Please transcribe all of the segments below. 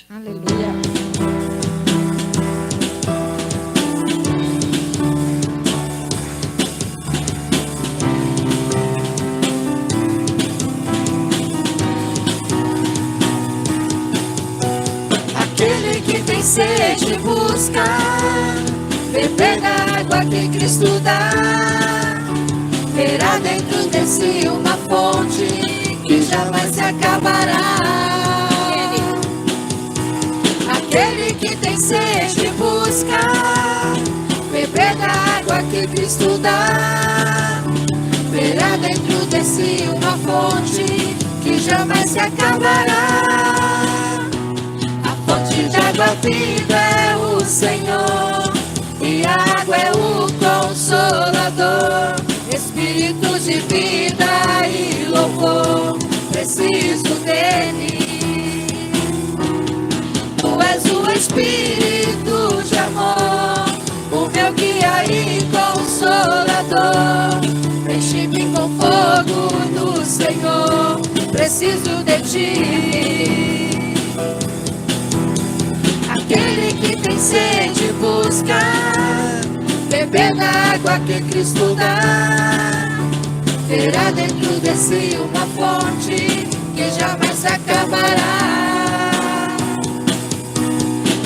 Aleluia. Aquele que tem sede busca beber da água que Cristo dá. Verá dentro de si uma fonte que jamais se acabará. Aquele que tem sede busca beber da água que Cristo dá. Verá dentro de si uma fonte que jamais se acabará. A fonte de água viva é o Senhor, e a água é o Consolador. Espírito de vida e louvor, preciso dele. Tu és o Espírito de amor, o meu guia e consolador. Enche-me com fogo do Senhor, preciso de ti. Aquele que tem sede busca beber da água que Cristo dá. Terá dentro de si uma fonte que jamais se acabará.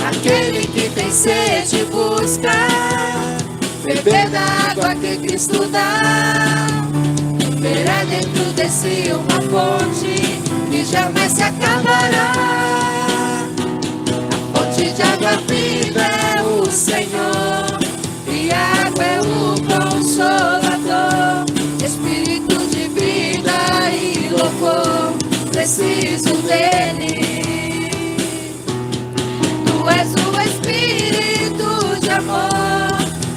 Aquele que tem sede busca beber da água que Cristo dá. Terá dentro de si uma fonte que jamais se acabará. A fonte de água viva é o Senhor, e a água é o Consolador. Espírito de vida e louvor, preciso dele. Tu és o Espírito de amor,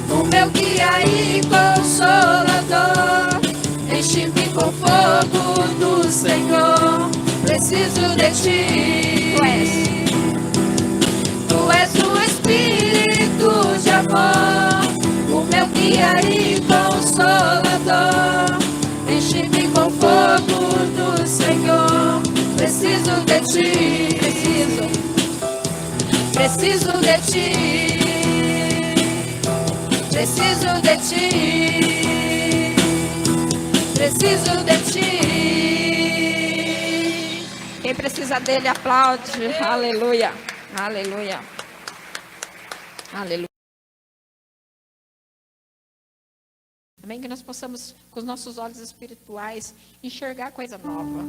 o meu guia e consolador. Enche-me com fogo do Senhor, preciso de ti. Tu és o Espírito de amor, o meu guia e consolador. Enche-me com fogo do Senhor, preciso de ti. Preciso de ti. Preciso de ti. Preciso de ti. Quem precisa dele, aplaude. Aleluia. Aleluia. Aleluia. Amém? Que nós possamos, com os nossos olhos espirituais, enxergar coisa nova.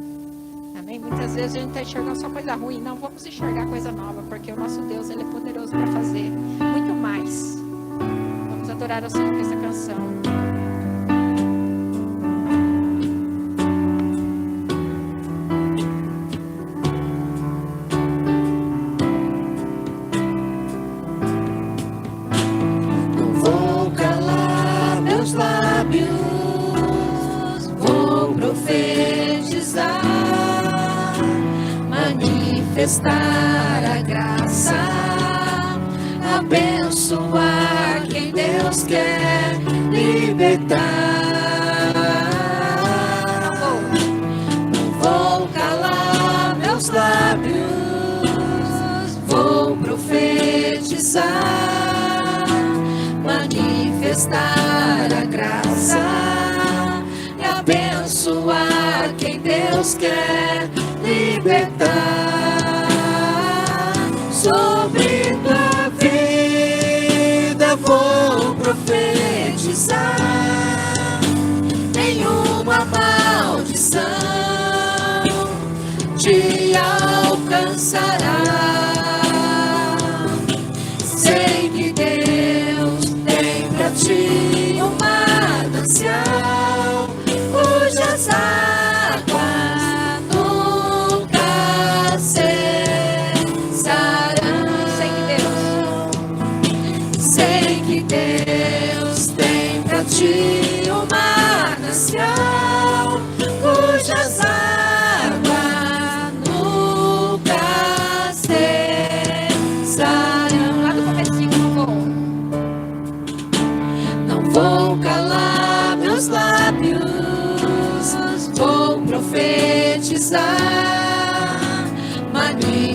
Amém? Muitas vezes a gente está enxergando só coisa ruim. Não, vamos enxergar coisa nova, porque o nosso Deus, Ele é poderoso para fazer muito mais. Vamos adorar ao Senhor com essa canção. Manifestar a graça, abençoar quem Deus quer libertar. Não vou calar meus lábios, vou profetizar, manifestar a graça e abençoar quem Deus quer libertar. Sobre tua vida vou profetizar, nenhuma maldição te alcançará. Sei que Deus tem pra ti um manancial cujas águas nunca cessarão. Sei que Deus tem pra ti um manancial cujas águas nunca cessarão.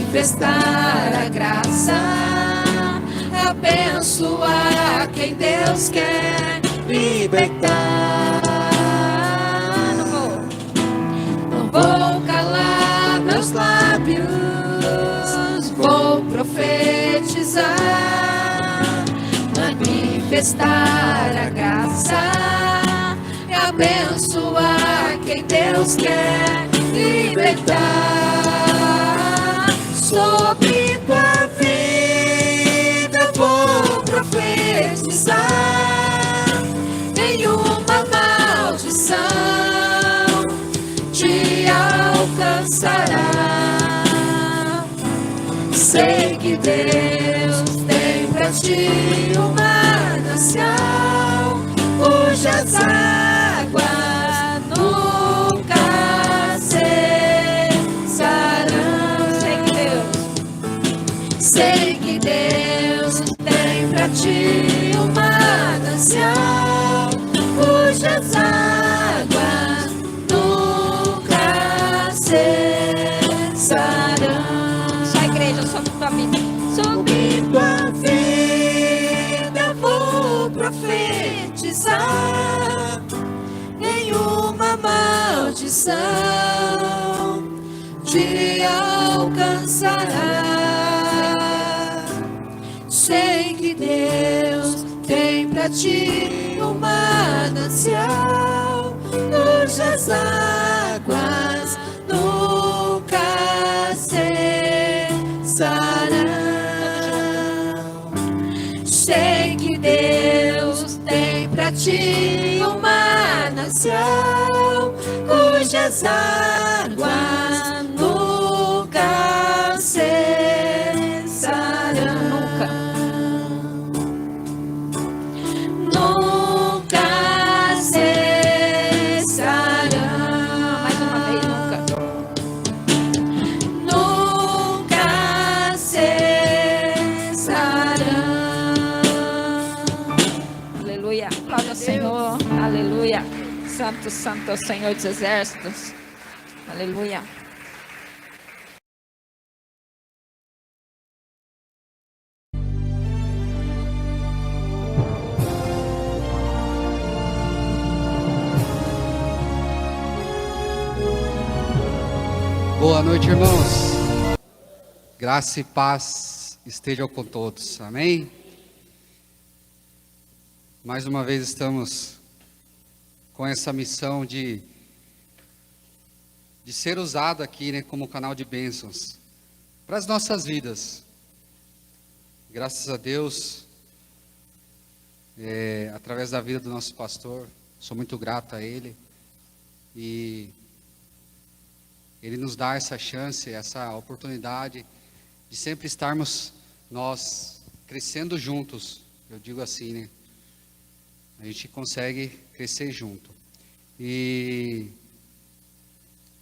manifestar a graça, abençoar quem Deus quer libertar. Não vou calar meus lábios, vou profetizar, manifestar a graça, abençoar quem Deus quer libertar. Sobre tua vida vou profetizar, nenhuma maldição te alcançará. Sei que Deus tem pra ti um manancial, cujas águas nunca cessarão. Sei que Deus tem pra ti um manancial, cujas águas nunca cessarão. Só a igreja sobre tua vida. Sobre tua vida vou profetizar, nenhuma maldição te alcançará. Sei que Deus tem pra ti um manancial, cujas águas nunca cessarão. Sei que Deus tem pra ti um manancial, cujas águas nunca cessarão. Nunca cessarão. Mais uma vez, nunca. Nunca cessarão. Aleluia. Aplauda o Senhor. Aleluia. Santo, santo é o Senhor dos exércitos. Aleluia. Boa noite, irmãos. Graça e paz estejam com todos. Amém? Mais uma vez estamos com essa missão de ser usado aqui, né, como canal de bênçãos para as nossas vidas. Graças a Deus, através da vida do nosso pastor, sou muito grato a ele e ele nos dá essa chance, essa oportunidade de sempre estarmos nós crescendo juntos. Eu digo assim, né? A gente consegue crescer junto. E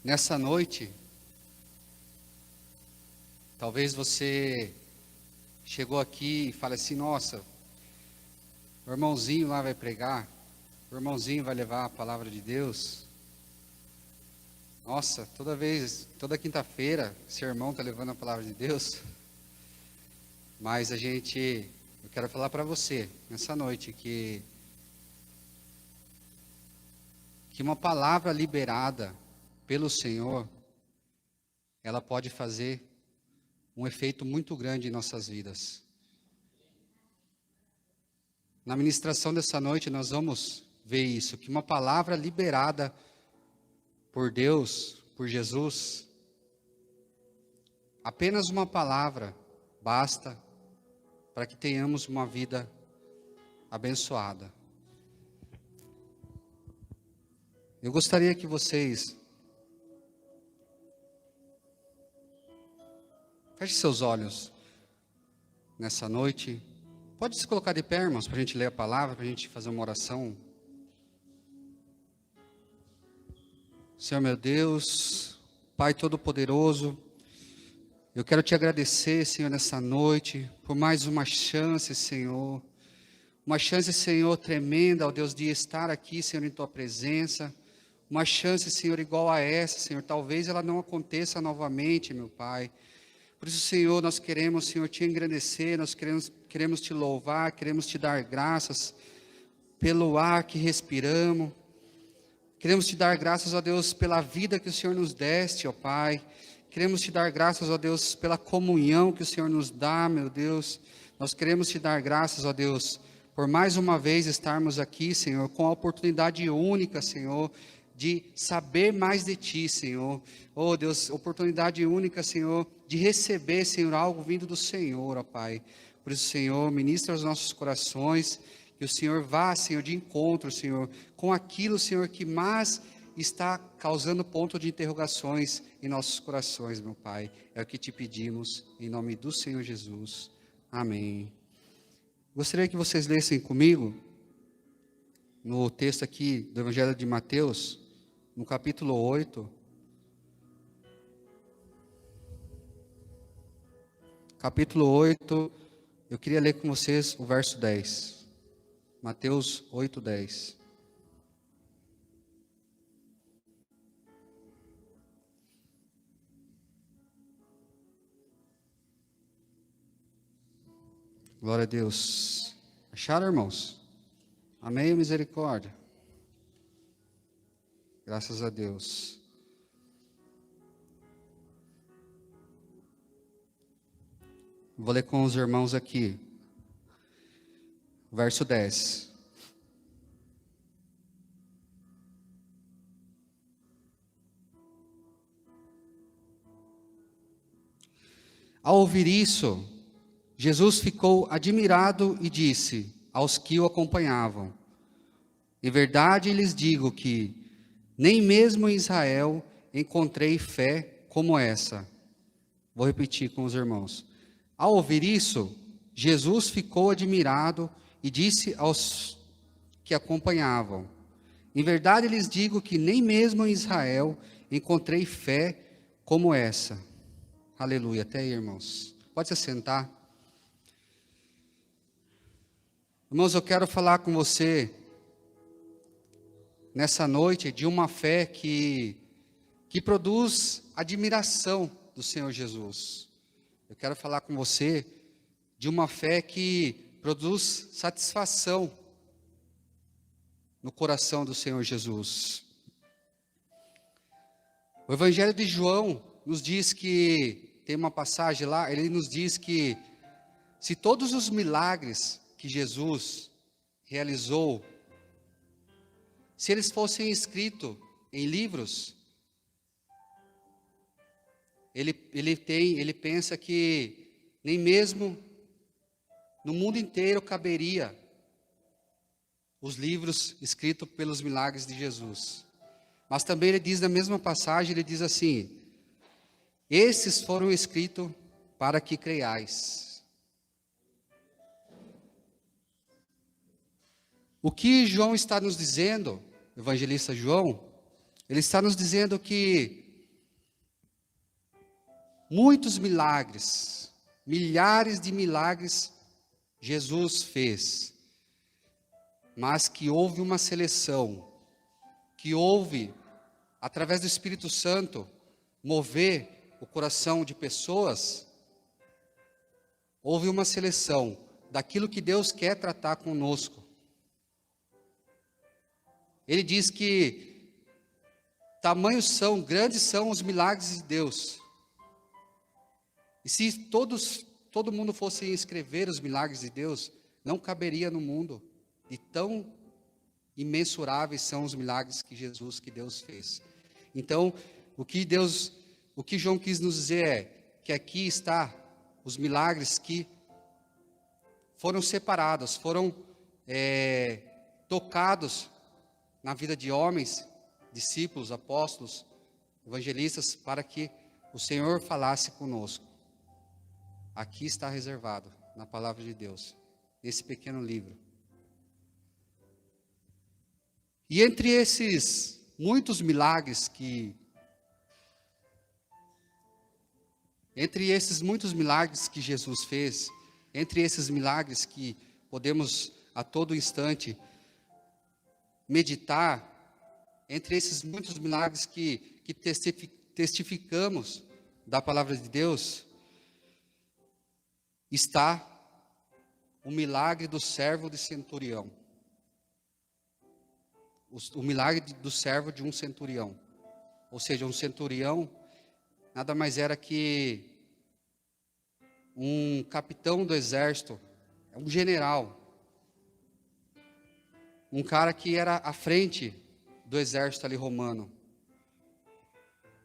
nessa noite, talvez você chegou aqui e fale assim: nossa, o irmãozinho lá vai pregar, o irmãozinho vai levar a palavra de Deus. Nossa, toda quinta-feira, esse irmão está levando a palavra de Deus. Mas eu quero falar para você, nessa noite, que uma palavra liberada pelo Senhor, ela pode fazer um efeito muito grande em nossas vidas. Na ministração dessa noite, nós vamos ver isso, que uma palavra liberada por Deus, por Jesus, apenas uma palavra basta para que tenhamos uma vida abençoada. Eu gostaria que vocês fechem seus olhos nessa noite. Pode se colocar de pé, irmãos, para a gente ler a palavra, para a gente fazer uma oração. Senhor meu Deus, Pai Todo-Poderoso, eu quero te agradecer, Senhor, nessa noite, por mais uma chance, Senhor. Uma chance, Senhor, tremenda, ó Deus, de estar aqui, Senhor, em Tua presença. Uma chance, Senhor, igual a essa, Senhor. Talvez ela não aconteça novamente, meu Pai. Por isso, Senhor, nós queremos, Senhor, te engrandecer, nós queremos te louvar, queremos te dar graças pelo ar que respiramos. Queremos te dar graças, ó Deus, pela vida que o Senhor nos deste, ó Pai. Queremos te dar graças, ó Deus, pela comunhão que o Senhor nos dá, meu Deus. Nós queremos te dar graças, ó Deus, por mais uma vez estarmos aqui, Senhor, com a oportunidade única, Senhor, de saber mais de Ti, Senhor. Oh, Deus, oportunidade única, Senhor, de receber, Senhor, algo vindo do Senhor, ó Pai. Por isso, Senhor, ministra os nossos corações, que o Senhor vá, Senhor, de encontro, Senhor, com aquilo, Senhor, que mais está causando ponto de interrogações em nossos corações, meu Pai. É o que te pedimos, em nome do Senhor Jesus. Amém. Gostaria que vocês lessem comigo, no texto aqui do Evangelho de Mateus, no capítulo 8. Capítulo 8, eu queria ler com vocês o verso 10. Mateus 8, 10. Glória a Deus. Acharam, irmãos? Amém, misericórdia. Graças a Deus. Vou ler com os irmãos aqui. Verso 10. Ao ouvir isso, Jesus ficou admirado e disse aos que o acompanhavam: em verdade lhes digo que nem mesmo em Israel encontrei fé como essa. Vou repetir com os irmãos. Ao ouvir isso, Jesus ficou admirado e disse aos que acompanhavam: em verdade lhes digo que nem mesmo em Israel encontrei fé como essa. Aleluia. Até aí, irmãos. Pode se sentar. Irmãos, eu quero falar com você nessa noite de uma fé que produz admiração do Senhor Jesus. Eu quero falar com você de uma fé que produz satisfação no coração do Senhor Jesus. O Evangelho de João nos diz que, tem uma passagem lá, ele nos diz que se todos os milagres que Jesus realizou, se eles fossem escritos em livros, ele pensa que nem mesmo no mundo inteiro caberia os livros escritos pelos milagres de Jesus. Mas também ele diz na mesma passagem, ele diz assim: esses foram escritos para que creiais. O que João está nos dizendo, o evangelista João, ele está nos dizendo que muitos milagres, milhares de milagres Jesus fez, mas que houve uma seleção, que houve, através do Espírito Santo, mover o coração de pessoas, houve uma seleção daquilo que Deus quer tratar conosco. Ele diz que grandes são os milagres de Deus. E se todo mundo fosse escrever os milagres de Deus, não caberia no mundo, de tão imensuráveis são os milagres que Deus fez. Então, o que João quis nos dizer é que aqui está os milagres que foram separados, foram tocados na vida de homens, discípulos, apóstolos, evangelistas, para que o Senhor falasse conosco. Aqui está reservado, na palavra de Deus, nesse pequeno livro. E entre esses muitos milagres que Jesus fez, entre esses milagres que podemos a todo instante meditar, entre esses muitos milagres que testificamos da palavra de Deus, está o milagre do servo de centurião. O milagre do servo de um centurião. Ou seja, um centurião nada mais era que um capitão do exército, um general. Um cara que era à frente do exército ali romano.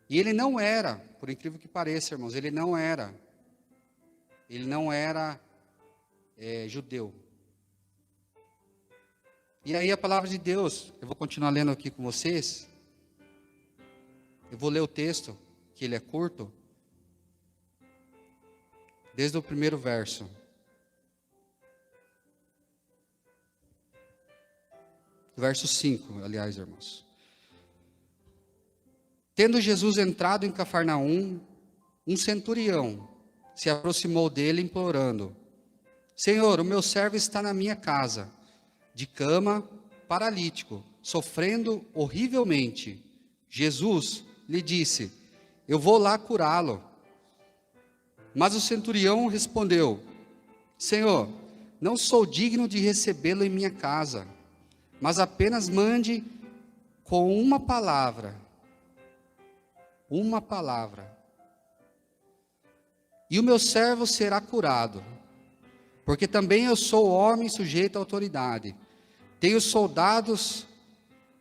E ele não era, por incrível que pareça, irmãos, ele não era judeu. E aí a palavra de Deus, eu vou continuar lendo aqui com vocês. Eu vou ler o texto, que ele é curto, desde o primeiro verso. Verso 5, aliás, irmãos. Tendo Jesus entrado em Cafarnaum, um centurião se aproximou dele implorando: Senhor, o meu servo está na minha casa, de cama, paralítico, sofrendo horrivelmente. Jesus lhe disse: eu vou lá curá-lo. Mas o centurião respondeu: Senhor, não sou digno de recebê-lo em minha casa, mas apenas mande com uma palavra, e o meu servo será curado, porque também eu sou homem sujeito à autoridade. Tenho soldados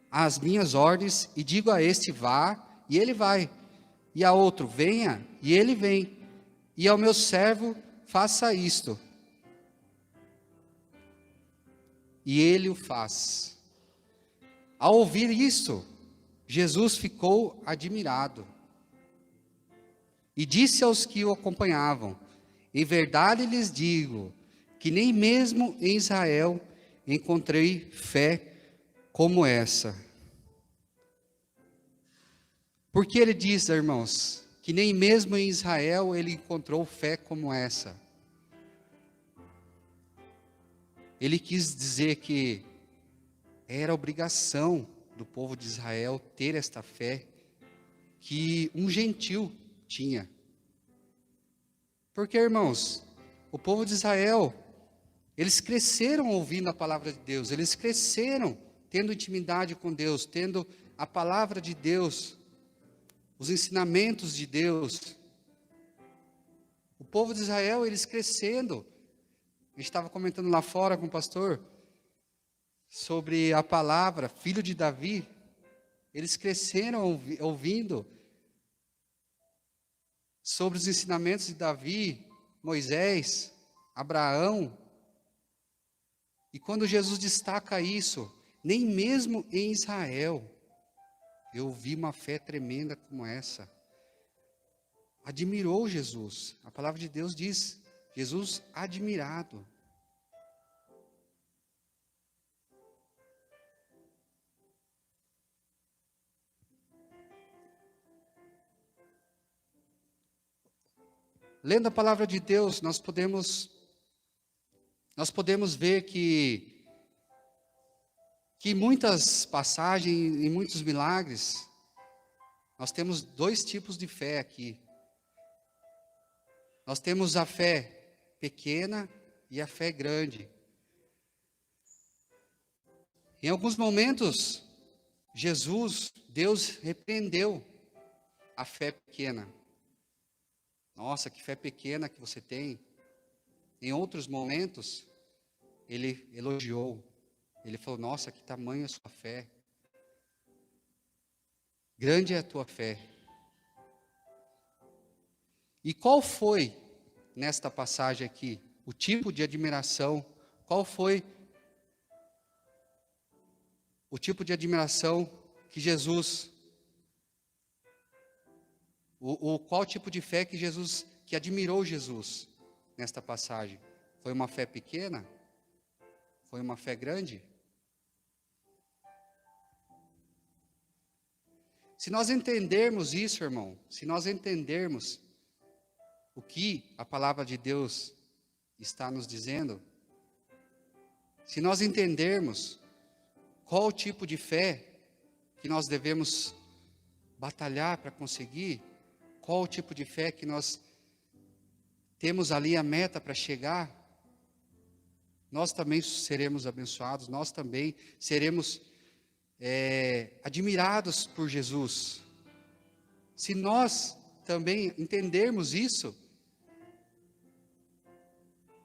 às minhas ordens, e digo a este: vá, e ele vai, e a outro: venha, e ele vem, e ao meu servo: faça isto, e ele o faz. Ao ouvir isto, Jesus ficou admirado e disse aos que o acompanhavam: em verdade lhes digo que nem mesmo em Israel encontrei fé como essa. Porque ele diz, irmãos, que nem mesmo em Israel ele encontrou fé como essa. Ele quis dizer que era obrigação do povo de Israel ter esta fé que um gentil tinha. Porque, irmãos, o povo de Israel, eles cresceram ouvindo a palavra de Deus, eles cresceram tendo intimidade com Deus, tendo a palavra de Deus, os ensinamentos de Deus. O povo de Israel, eles crescendo. A gente estava comentando lá fora com o pastor sobre a palavra, filho de Davi. Eles cresceram ouvindo sobre os ensinamentos de Davi, Moisés, Abraão. E quando Jesus destaca isso, nem mesmo em Israel eu vi uma fé tremenda como essa. Admirou Jesus. A palavra de Deus diz: Jesus admirado. Lendo a palavra de Deus, nós podemos ver que em muitas passagens, em muitos milagres, nós temos dois tipos de fé aqui. Nós temos a fé pequena e a fé grande. Em alguns momentos, Deus repreendeu a fé pequena. Nossa, que fé pequena que você tem. Em outros momentos, ele elogiou. Ele falou: nossa, que tamanho é a sua fé. Grande é a tua fé. E qual foi, nesta passagem aqui, o tipo de admiração? Qual foi o tipo de admiração que Jesus... Qual tipo de fé que admirou Jesus nesta passagem? Foi uma fé pequena? Foi uma fé grande? Se nós entendermos isso, irmão, se nós entendermos o que a palavra de Deus está nos dizendo, se nós entendermos qual o tipo de fé que nós devemos batalhar para conseguir, qual o tipo de fé que nós temos ali a meta para chegar, nós também seremos abençoados, nós também seremos admirados por Jesus. Se nós também entendermos isso,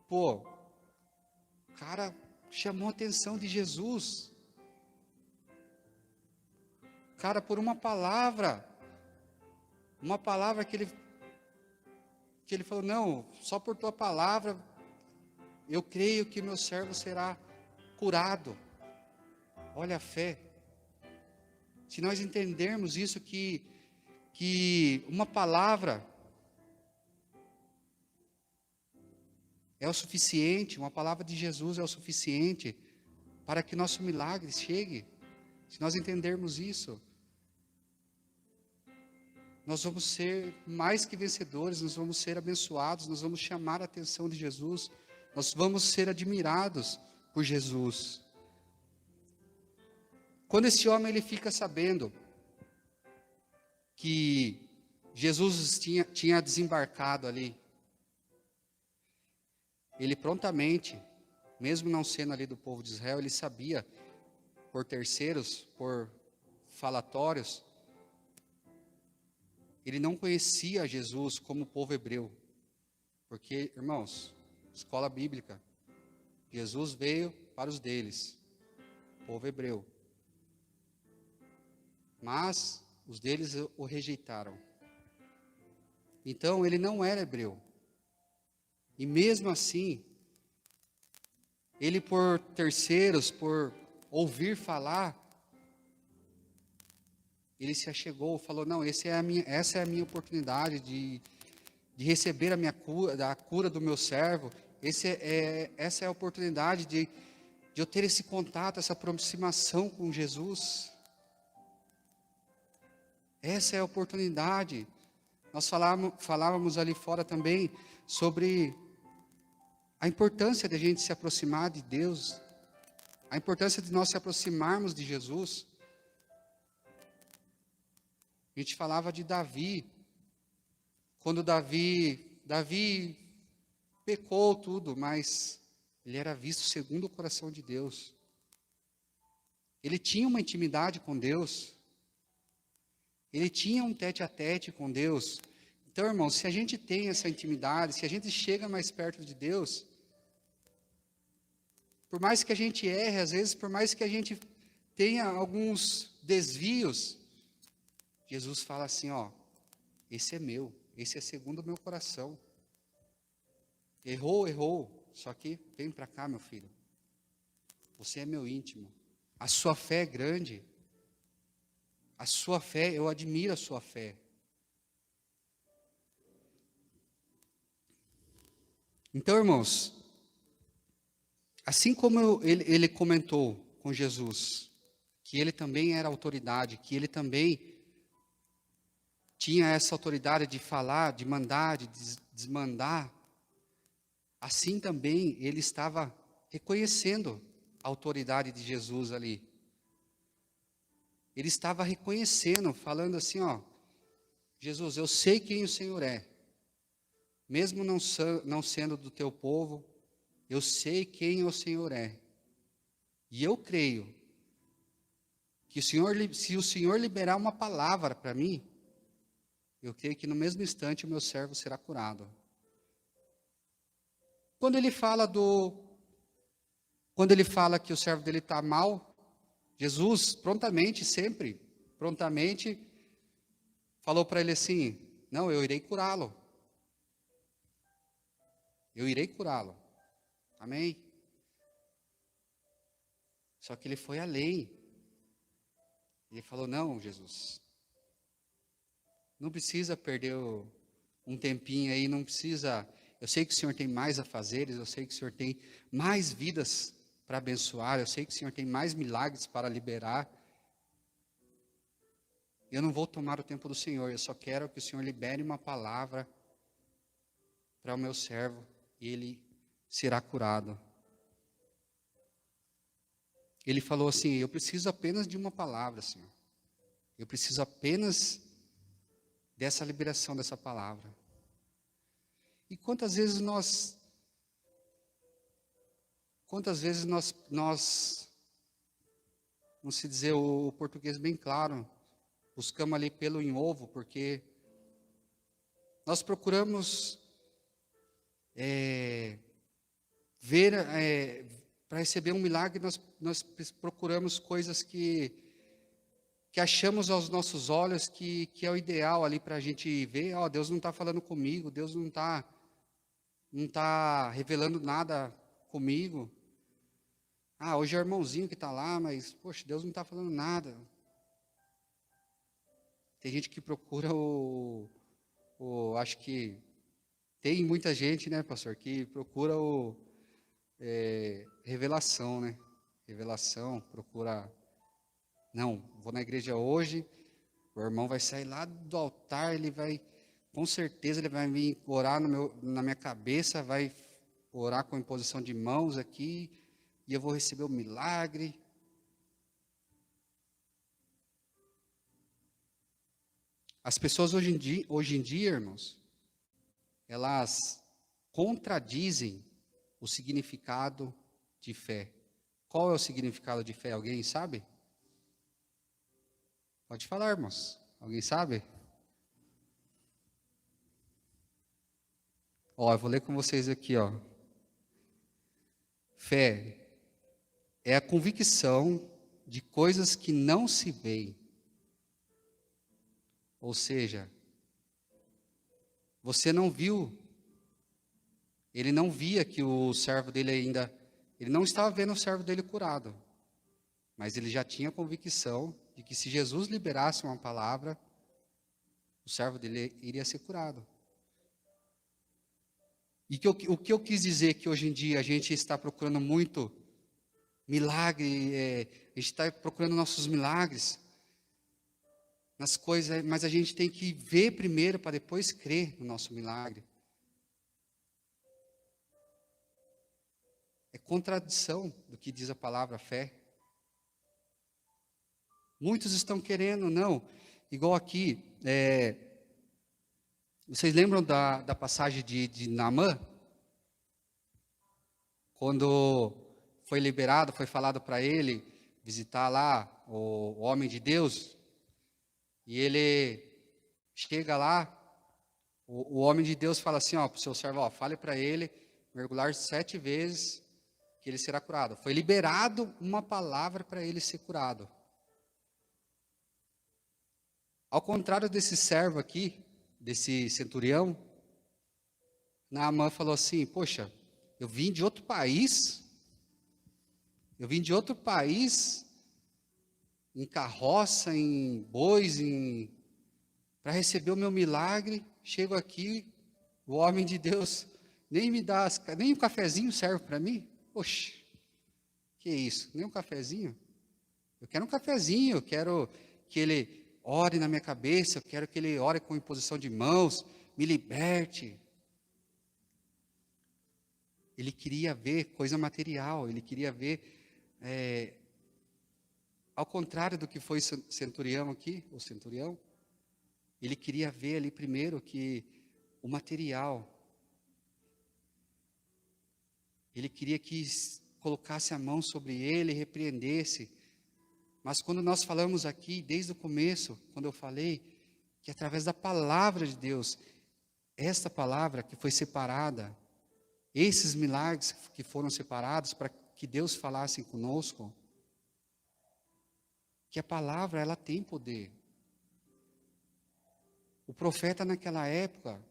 pô, o cara chamou a atenção de Jesus. Cara, por uma palavra que ele falou, não, só por tua palavra, eu creio que meu servo será curado. Olha a fé. Se nós entendermos isso, que uma palavra é o suficiente, uma palavra de Jesus é o suficiente para que nosso milagre chegue. Se nós entendermos isso, nós vamos ser mais que vencedores, nós vamos ser abençoados, nós vamos chamar a atenção de Jesus, nós vamos ser admirados por Jesus. Quando esse homem ele fica sabendo que Jesus tinha desembarcado ali, ele prontamente, mesmo não sendo ali do povo de Israel, ele sabia, por terceiros, por falatórios, ele não conhecia Jesus como o povo hebreu. Porque, irmãos, escola bíblica, Jesus veio para os deles, povo hebreu. Mas os deles o rejeitaram. Então ele não era hebreu. E mesmo assim, ele por terceiros, por ouvir falar, ele se achegou, falou, não, essa é a minha oportunidade de receber a minha cura, a cura do meu servo. Essa é a oportunidade de eu ter esse contato, essa aproximação com Jesus. Essa é a oportunidade. Nós falávamos ali fora também sobre a importância de a gente se aproximar de Deus, a importância de nós se aproximarmos de Jesus. A gente falava de Davi, quando Davi pecou tudo, mas ele era visto segundo o coração de Deus. Ele tinha uma intimidade com Deus. Ele tinha um tete-a-tete com Deus. Então, irmãos, se a gente tem essa intimidade, se a gente chega mais perto de Deus, por mais que a gente erre, às vezes, por mais que a gente tenha alguns desvios, Jesus fala assim, ó, esse é meu, esse é segundo o meu coração. Errou, só que vem para cá, meu filho. Você é meu íntimo. A sua fé é grande. A sua fé, eu admiro a sua fé. Então, irmãos, assim como ele comentou com Jesus, que ele também era autoridade, que ele também tinha essa autoridade de falar, de mandar, de desmandar, assim também ele estava reconhecendo a autoridade de Jesus ali. Ele estava reconhecendo, falando assim, ó, Jesus, eu sei quem o Senhor é. Mesmo não sendo do teu povo, eu sei quem o Senhor é. E eu creio que se o Senhor liberar uma palavra para mim, eu creio que no mesmo instante o meu servo será curado. Quando ele fala que o servo dele está mal, Jesus prontamente falou para ele assim, não, eu irei curá-lo. Eu irei curá-lo. Amém? Só que ele foi além. Ele falou, não, Jesus, não precisa perder um tempinho aí, não precisa. Eu sei que o Senhor tem mais afazeres, eu sei que o Senhor tem mais vidas para abençoar, eu sei que o Senhor tem mais milagres para liberar. Eu não vou tomar o tempo do Senhor, eu só quero que o Senhor libere uma palavra para o meu servo e ele será curado. Ele falou assim, eu preciso apenas de uma palavra, Senhor. Eu preciso apenas dessa liberação dessa palavra. E quantas vezes nós, vamos se dizer o português bem claro, buscamos ali pelo em ovo, porque nós procuramos ver, para receber um milagre, nós procuramos coisas que achamos aos nossos olhos que é o ideal ali para a gente ver, ó, Deus não está falando comigo, Deus não tá revelando nada comigo. Ah, hoje é o irmãozinho que está lá, mas, poxa, Deus não está falando nada. Tem gente que procura acho que tem muita gente, né, pastor, que procura revelação, né? Revelação, procura. Não, vou na igreja hoje, o irmão vai sair lá do altar, ele vai, com certeza, ele vai vir orar na minha cabeça, vai orar com imposição de mãos aqui, e eu vou receber o milagre. As pessoas hoje em dia, irmãos, elas contradizem o significado de fé. Qual é o significado de fé? Alguém sabe? Pode falar, irmãos. Alguém sabe? Ó, eu vou ler com vocês aqui, ó. Fé é a convicção de coisas que não se veem. Ou seja, você não viu, ele não via que o servo dele ainda, ele não estava vendo o servo dele curado, mas ele já tinha a convicção de que se Jesus liberasse uma palavra, o servo dele iria ser curado. E o que eu quis dizer que hoje em dia a gente está procurando muito milagre, a gente está procurando nossos milagres nas coisas, mas a gente tem que ver primeiro para depois crer no nosso milagre. É contradição do que diz a palavra fé. Muitos estão querendo, não, igual aqui, vocês lembram da passagem de Naamã? Quando foi liberado, foi falado para ele visitar lá o homem de Deus, e ele chega lá, o homem de Deus fala assim, ó, para o seu servo, ó, fale para ele mergulhar 7 vezes que ele será curado. Foi liberado uma palavra para ele ser curado. Ao contrário desse servo aqui, desse centurião, Naamã falou assim, poxa, eu vim de outro país, em carroça, em bois, para receber o meu milagre, chego aqui, o homem de Deus nem me dá, nem um cafezinho serve para mim? Poxa, que isso, nem um cafezinho? Eu quero um cafezinho, eu quero que ele ore na minha cabeça, eu quero que ele ore com imposição de mãos, me liberte. Ele queria ver coisa material, ele queria ver, ao contrário do que foi o centurião aqui, ele queria ver ali primeiro que o material, ele queria que colocasse a mão sobre ele e repreendesse. Mas quando nós falamos aqui, desde o começo, quando eu falei, que através da palavra de Deus, esta palavra que foi separada, esses milagres que foram separados para que Deus falasse conosco, que a palavra, ela tem poder. O profeta naquela época,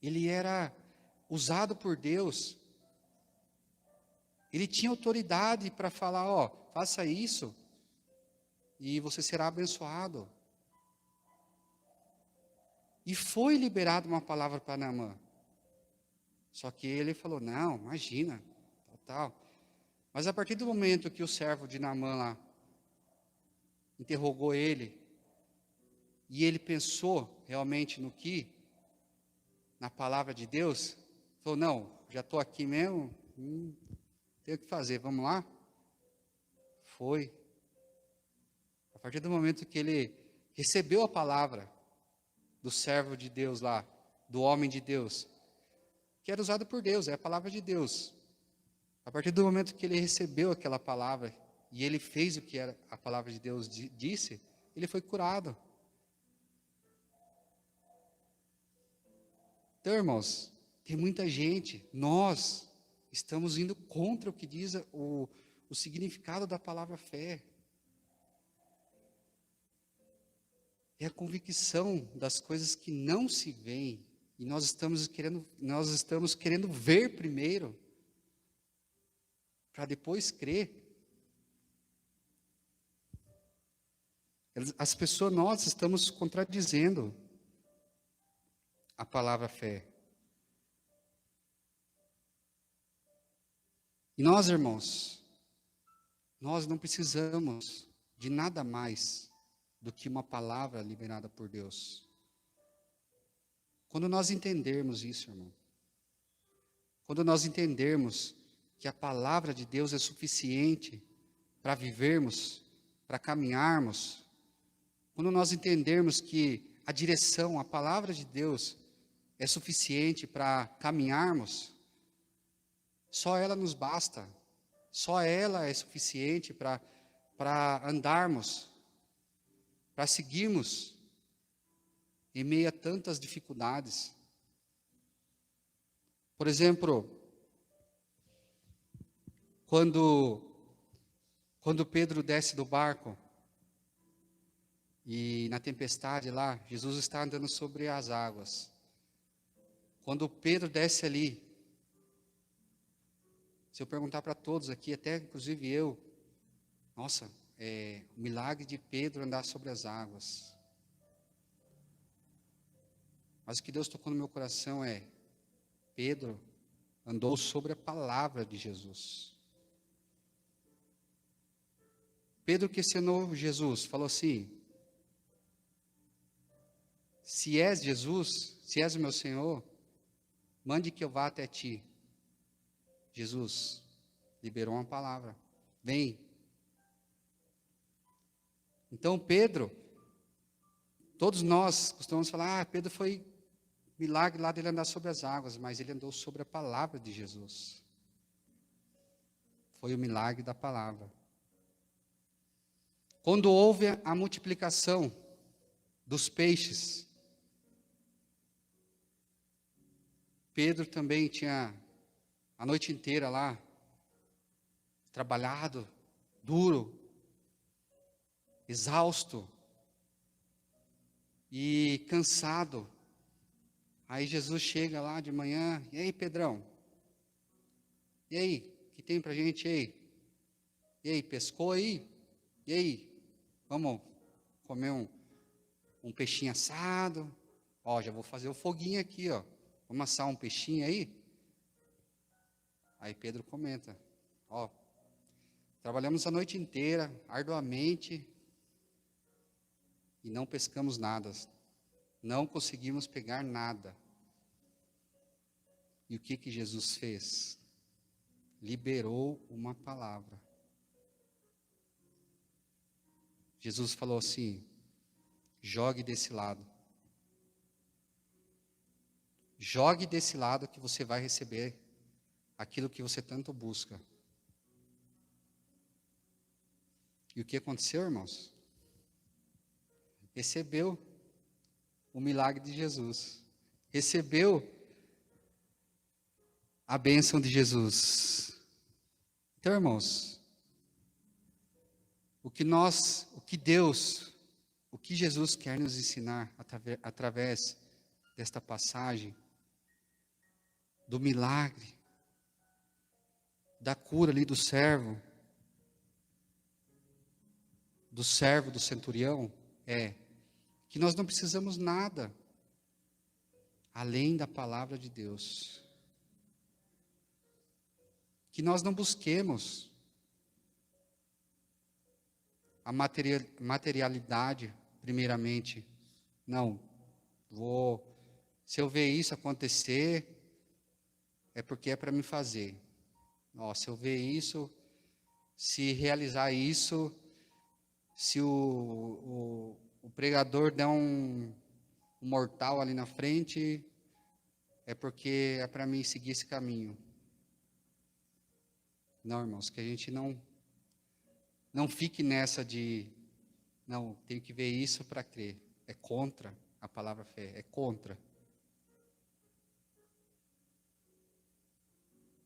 ele era usado por Deus. Ele tinha autoridade para falar, ó, faça isso e você será abençoado. E foi liberada uma palavra para Naamã. Só que ele falou, não, imagina, tal. Mas a partir do momento que o servo de Naamã lá interrogou ele, e ele pensou realmente na palavra de Deus, falou, não, já estou aqui mesmo, tenho o que fazer, vamos lá? Foi. A partir do momento que ele recebeu a palavra do servo de Deus lá, do homem de Deus, que era usada por Deus, é a palavra de Deus. A partir do momento que ele recebeu aquela palavra e ele fez o que era a palavra de Deus disse, ele foi curado. Então, irmãos, tem muita gente, nós estamos indo contra o que diz o significado da palavra fé. É a convicção das coisas que não se veem, e nós estamos querendo ver primeiro, para depois crer. As pessoas, nós estamos contradizendo a palavra fé. E nós, irmãos, nós não precisamos de nada mais do que uma palavra liberada por Deus. Quando nós entendermos isso, irmão, quando nós entendermos que a palavra de Deus é suficiente para vivermos, para caminharmos, quando nós entendermos que a direção, a palavra de Deus é suficiente para caminharmos, só ela nos basta, só ela é suficiente para andarmos, para seguirmos em meio a tantas dificuldades. Por exemplo, quando Pedro desce do barco, e na tempestade lá, Jesus está andando sobre as águas. Quando Pedro desce ali, se eu perguntar para todos aqui, até inclusive eu, nossa, o milagre de Pedro andar sobre as águas. Mas o que Deus tocou no meu coração é, Pedro andou sobre a palavra de Jesus. Pedro questionou Jesus, falou assim, se és Jesus, se és o meu Senhor, mande que eu vá até ti. Jesus liberou uma palavra, vem. Então Pedro, todos nós costumamos falar, Pedro foi milagre lá dele andar sobre as águas, mas ele andou sobre a palavra de Jesus. Foi o milagre da palavra. Quando houve a multiplicação dos peixes, Pedro também tinha a noite inteira lá, trabalhado, duro, exausto e cansado. Aí Jesus chega lá de manhã, e aí Pedrão? E aí, o que tem pra gente aí? E aí, pescou aí? E aí, vamos comer um peixinho assado? Ó, já vou fazer o foguinho aqui, ó. Vamos assar um peixinho aí? Aí Pedro comenta, ó, trabalhamos a noite inteira, arduamente, e não pescamos nada. Não conseguimos pegar nada. E o que Jesus fez? Liberou uma palavra. Jesus falou assim, jogue desse lado. Jogue desse lado que você vai receber aquilo que você tanto busca. E o que aconteceu, irmãos? Recebeu o milagre de Jesus. Recebeu a bênção de Jesus. Então, irmãos, o que Jesus quer nos ensinar através desta passagem, do milagre, da cura ali do servo do centurião, é que nós não precisamos nada além da palavra de Deus. Que nós não busquemos a materialidade primeiramente. Não, se eu ver isso acontecer, é porque é para me fazer. Ó, se eu ver isso, se realizar isso, se o pregador der um mortal ali na frente, é porque é para mim seguir esse caminho. Não, irmãos, que a gente não fique nessa de, não, tenho que ver isso para crer. É contra a palavra fé, é contra.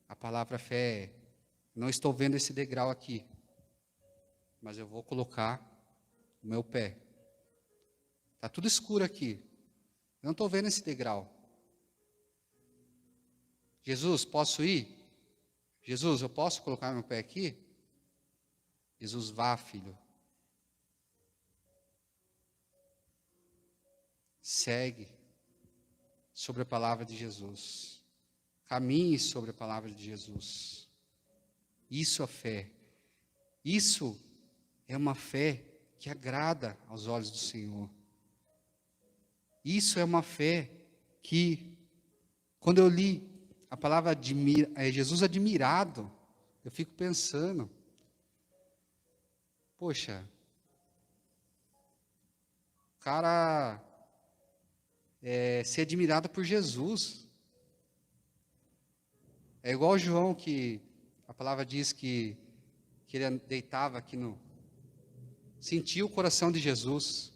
A palavra fé é, não estou vendo esse degrau aqui, mas eu vou colocar o meu pé. Está tudo escuro aqui, eu não estou vendo esse degrau. Jesus, posso ir? Jesus, eu posso colocar meu pé aqui? Jesus, vá, filho. Segue sobre a palavra de Jesus. Caminhe sobre a palavra de Jesus. Isso é fé. Isso é uma fé que agrada aos olhos do Senhor. Isso é uma fé que, quando eu li a palavra Jesus admirado, eu fico pensando, poxa, o cara ser admirado por Jesus. É igual João, que a palavra diz que ele deitava aqui sentia o coração de Jesus.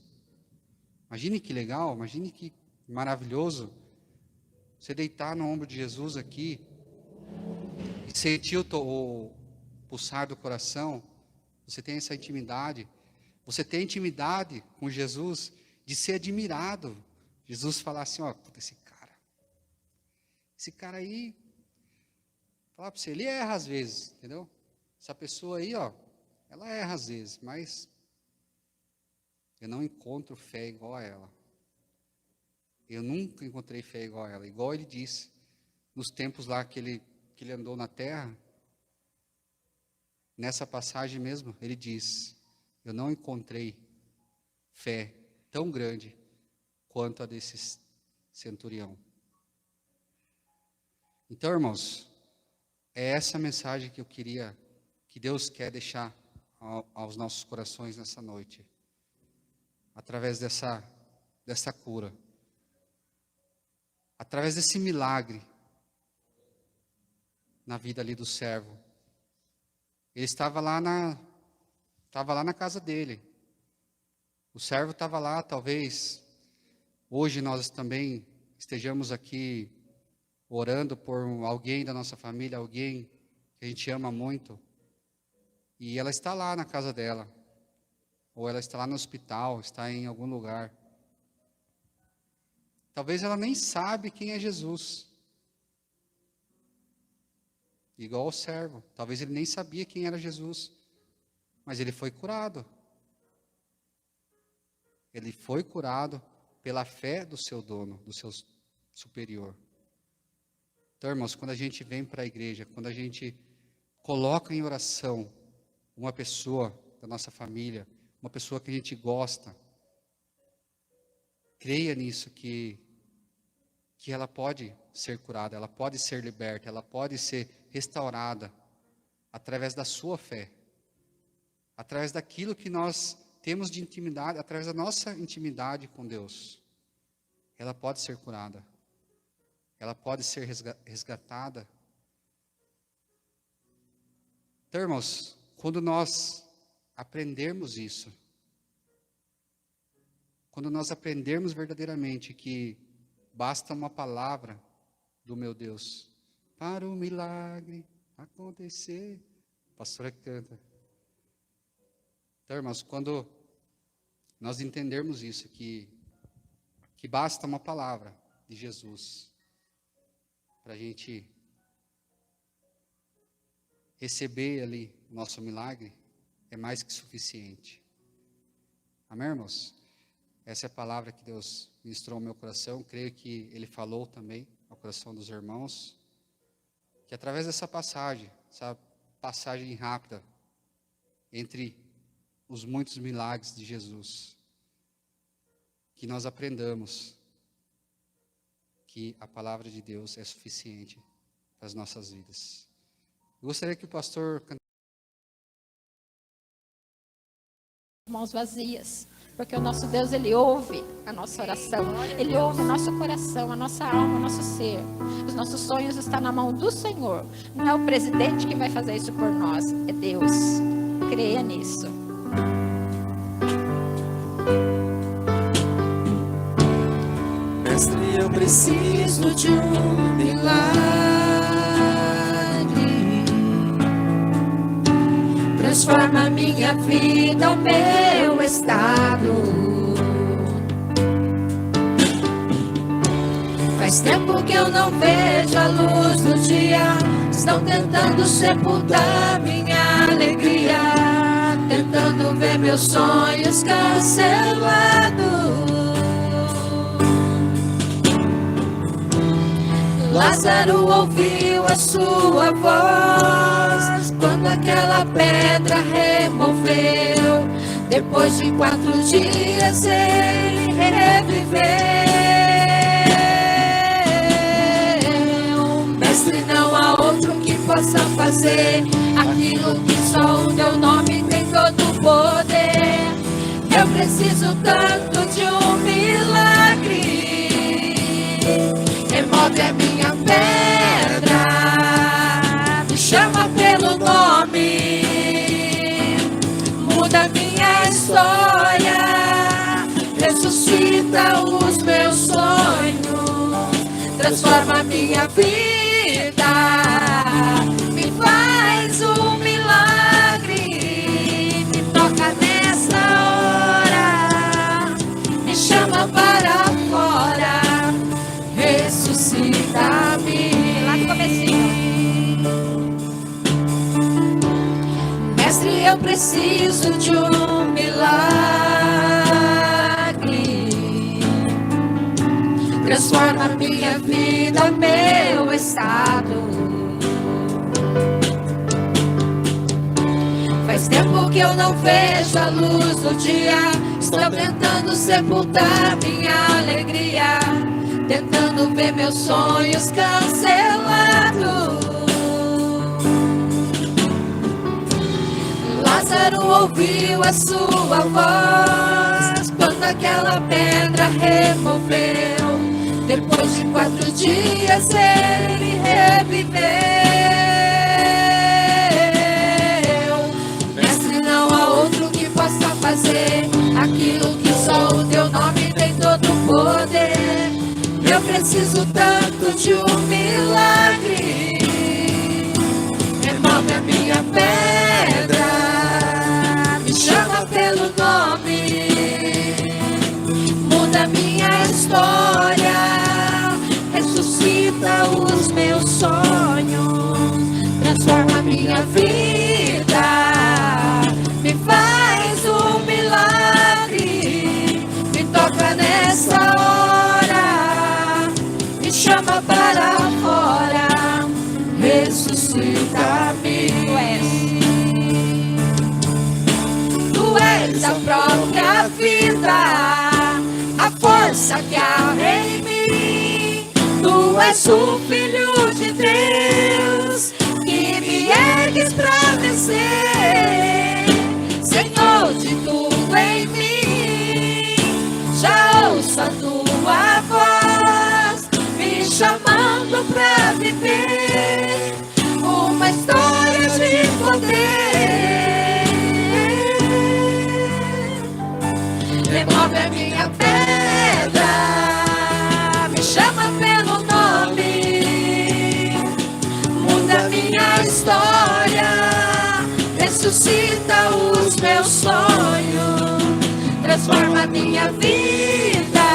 Imagine que legal, imagine que maravilhoso você deitar no ombro de Jesus aqui e sentir o pulsar do coração. Você tem essa intimidade. Você tem intimidade com Jesus de ser admirado. Jesus falar assim, ó, esse cara aí, falar para você, ele erra às vezes, entendeu? Essa pessoa aí, ó, ela erra às vezes, mas eu não encontro fé igual a ela. Eu nunca encontrei fé igual a ela. Igual ele disse, nos tempos lá que ele andou na terra, nessa passagem mesmo, ele diz, eu não encontrei fé tão grande quanto a desse centurião. Então, irmãos, é essa mensagem que que Deus quer deixar aos nossos corações nessa noite, através dessa cura, através desse milagre na vida ali do servo. Ele estava lá na casa dele. O servo estava lá, talvez hoje nós também estejamos aqui orando por alguém da nossa família, alguém que a gente ama muito, e ela está lá na casa dela, ou ela está lá no hospital, está em algum lugar. Talvez ela nem sabe quem é Jesus. Igual o servo, talvez ele nem sabia quem era Jesus, mas ele foi curado. Ele foi curado pela fé do seu dono, do seu superior. Então, irmãos, quando a gente vem para a igreja, quando a gente coloca em oração uma pessoa da nossa família, uma pessoa que a gente gosta, creia nisso, que ela pode ser curada, ela pode ser liberta, ela pode ser restaurada através da sua fé, através daquilo que nós temos de intimidade, através da nossa intimidade com Deus. Ela pode ser curada, ela pode ser resgatada. Então, irmãos, quando nós aprendermos isso, quando nós aprendermos verdadeiramente que basta uma palavra do meu Deus para o milagre acontecer. A pastora canta. Então, irmãos, quando nós entendermos isso, que basta uma palavra de Jesus para a gente receber ali o nosso milagre, é mais que suficiente. Amém, irmãos? Essa é a palavra que Deus ministrou ao meu coração. Creio que Ele falou também ao coração dos irmãos. Que através dessa passagem rápida, entre os muitos milagres de Jesus, que nós aprendamos que a palavra de Deus é suficiente para as nossas vidas. Eu gostaria que o pastor Mãos vazias. Porque o nosso Deus, Ele ouve a nossa oração. Ele ouve o nosso coração, a nossa alma, o nosso ser. Os nossos sonhos estão na mão do Senhor. Não é o presidente que vai fazer isso por nós. É Deus. Creia nisso. Mestre, eu preciso de um milagre. Transforma minha vida, o meu estado. Faz tempo que eu não vejo a luz do dia. Estão tentando sepultar minha alegria, tentando ver meus sonhos cancelados. Lázaro ouviu a sua voz quando aquela pedra removeu. Depois de 4 dias ele reviveu. Mestre, não há outro que possa fazer aquilo que só o teu nome tem todo o poder. Eu preciso tanto de um milagre. Remove a minha pedra, me chama pelo nome, muda minha história, ressuscita os meus sonhos, transforma minha vida, me faz um milagre, me toca nessa hora, me chama para fora. Ressuscita-me. Lá no comecinho. Mestre, eu preciso de um milagre. Transforma minha vida, meu estado. Faz tempo que eu não vejo a luz do dia. Estão tentando sepultar minha alegria, tentando ver meus sonhos cancelados. Lázaro ouviu a sua voz quando aquela pedra removeu. Depois de 4 dias ele reviveu. Mestre, não há outro que possa fazer aquilo que só o teu nome tem todo o poder. Eu preciso tanto de um milagre. Remove a minha pedra, me chama pelo nome, muda minha história, ressuscita os meus sonhos, transforma minha vida, me faz um milagre, me toca nessa hora, me chama para fora, ressuscita-me. Tu és a própria vida, a força que há em mim. Tu és o Filho de Deus, que me ergues pra vencer. Senhor de tudo em mim, já ouço a tua voz, me chamando pra viver uma história de poder. Remove a minha pedra, me chama pelo nome, muda minha história, ressuscita os meus sonhos, transforma minha vida,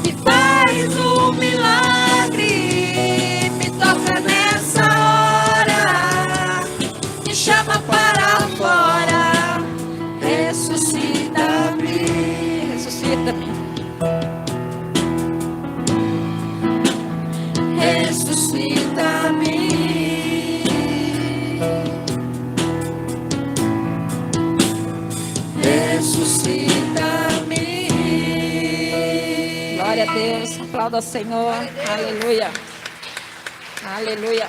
me faz um milagre, me toca nessa hora, me chama para fora, ressuscita-me, Ressuscita-me. ressuscita-me. Ressuscita-me. Glória a Deus. Aplauda ao Senhor. Aleluia. Aleluia.